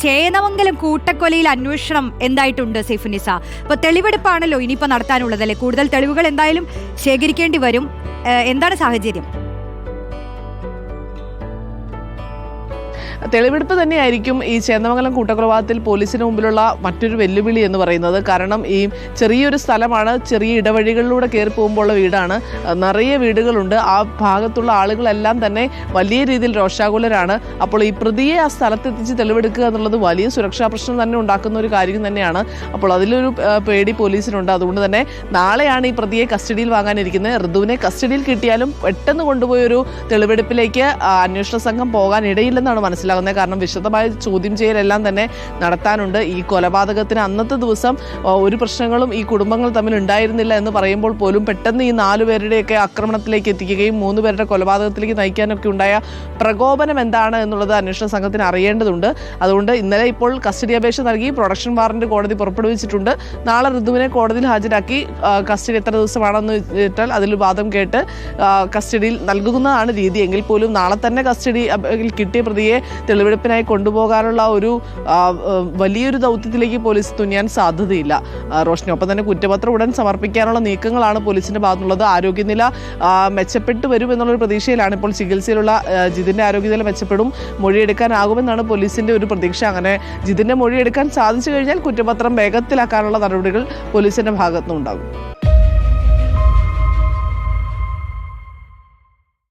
ചേന്നമംഗലം കൂട്ടക്കൊലയിൽ അന്വേഷണം എന്തായിട്ടുണ്ട് സൈഫുന്നിസ? ഇപ്പോൾ തെളിവെടുപ്പാണല്ലോ ഇനിയിപ്പോൾ നടത്താനുള്ളത് അല്ലേ? കൂടുതൽ തെളിവുകൾ എന്തായാലും ശേഖരിക്കേണ്ടി വരും. എന്താണ് സാഹചര്യം? തെളിവെടുപ്പ് തന്നെയായിരിക്കും ഈ ചേന്ദമംഗലം കൂട്ടക്കൊലപാതകത്തിൽ പോലീസിന് മുമ്പിലുള്ള മറ്റൊരു വെല്ലുവിളി എന്ന് പറയുന്നത്. കാരണം ഈ ചെറിയൊരു സ്ഥലമാണ്, ചെറിയ ഇടവഴികളിലൂടെ കയറി പോകുമ്പോഴുള്ള വീടാണ്, നിറയെ വീടുകളുണ്ട്. ആ ഭാഗത്തുള്ള ആളുകളെല്ലാം തന്നെ വലിയ രീതിയിൽ രോഷാകുലരാണ്. അപ്പോൾ ഈ പ്രതിയെ ആ സ്ഥലത്തെത്തിച്ച് തെളിവെടുക്കുക എന്നുള്ളത് വലിയ സുരക്ഷാ പ്രശ്നം തന്നെ ഉണ്ടാക്കുന്ന ഒരു കാര്യം തന്നെയാണ്. അപ്പോൾ അതിലൊരു പേടി പോലീസിനുണ്ട്. അതുകൊണ്ട് തന്നെ നാളെയാണ് ഈ പ്രതിയെ കസ്റ്റഡിയിൽ വാങ്ങാനിരിക്കുന്നത്. ഋതുവിനെ കസ്റ്റഡിയിൽ കിട്ടിയാലും പെട്ടെന്ന് കൊണ്ടുപോയൊരു തെളിവെടുപ്പിലേക്ക് അന്വേഷണ സംഘം പോകാൻ ഇടയില്ലെന്നാണ് മനസ്സിലാക്കുന്നത്. കാരണം വിശദമായ ചോദ്യം ചെയ്യലെല്ലാം തന്നെ നടത്താനുണ്ട്. ഈ കൊലപാതകത്തിന് അന്നത്തെ ദിവസം ഒരു പ്രശ്നങ്ങളും ഈ കുടുംബങ്ങൾ തമ്മിൽ ഉണ്ടായിരുന്നില്ല എന്ന് പറയുമ്പോൾ പോലും പെട്ടെന്ന് ഈ 4 പേരുടെയൊക്കെ ആക്രമണത്തിലേക്ക് എത്തിക്കുകയും 3 പേരുടെ കൊലപാതകത്തിലേക്ക് നയിക്കാനൊക്കെ ഉണ്ടായ പ്രകോപനം എന്താണ് എന്നുള്ളത് അന്വേഷണ സംഘത്തിന് അറിയേണ്ടതുണ്ട്. അതുകൊണ്ട് ഇന്നലെ ഇപ്പോൾ കസ്റ്റഡി അപേക്ഷ നൽകി പ്രൊഡക്ഷൻ വാറന്റ് കോടതി പുറപ്പെടുവിച്ചിട്ടുണ്ട്. നാളെ ഋതുവിനെ കോടതിയിൽ ഹാജരാക്കി കസ്റ്റഡി എത്ര ദിവസമാണെന്ന് വെച്ചാൽ അതിൽ വാദം കേട്ട് കസ്റ്റഡിയിൽ നൽകുന്നതാണ് രീതി. എങ്കിൽ പോലും നാളെ തന്നെ കസ്റ്റഡി കിട്ടിയ പ്രതിയെ തെളിവെടുപ്പിനായി കൊണ്ടുപോകാനുള്ള ഒരു വലിയൊരു ദൗത്യത്തിലേക്ക് പോലീസ് തുനിയാൻ സാധ്യതയില്ല. റോഷനി, ഒപ്പം തന്നെ കുറ്റപത്രം ഉടൻ സമർപ്പിക്കാനുള്ള നീക്കങ്ങളാണ് പോലീസിന്റെ ഭാഗത്തുള്ളത്. ആരോഗ്യനില മെച്ചപ്പെട്ടു വരും എന്നുള്ളൊരു പ്രതീക്ഷയിലാണ് ഇപ്പോൾ ചികിത്സയിലുള്ള ജിതിന്റെ ആരോഗ്യനില മെച്ചപ്പെടും, മൊഴിയെടുക്കാനാകുമെന്നാണ് പോലീസിന്റെ ഒരു പ്രതീക്ഷ. അങ്ങനെ ജിതിന്റെ മൊഴിയെടുക്കാൻ സാധിച്ചു കഴിഞ്ഞാൽ കുറ്റപത്രം വേഗത്തിലാക്കാനുള്ള നടപടികൾ പോലീസിന്റെ ഭാഗത്തുനിന്നുണ്ടാകും.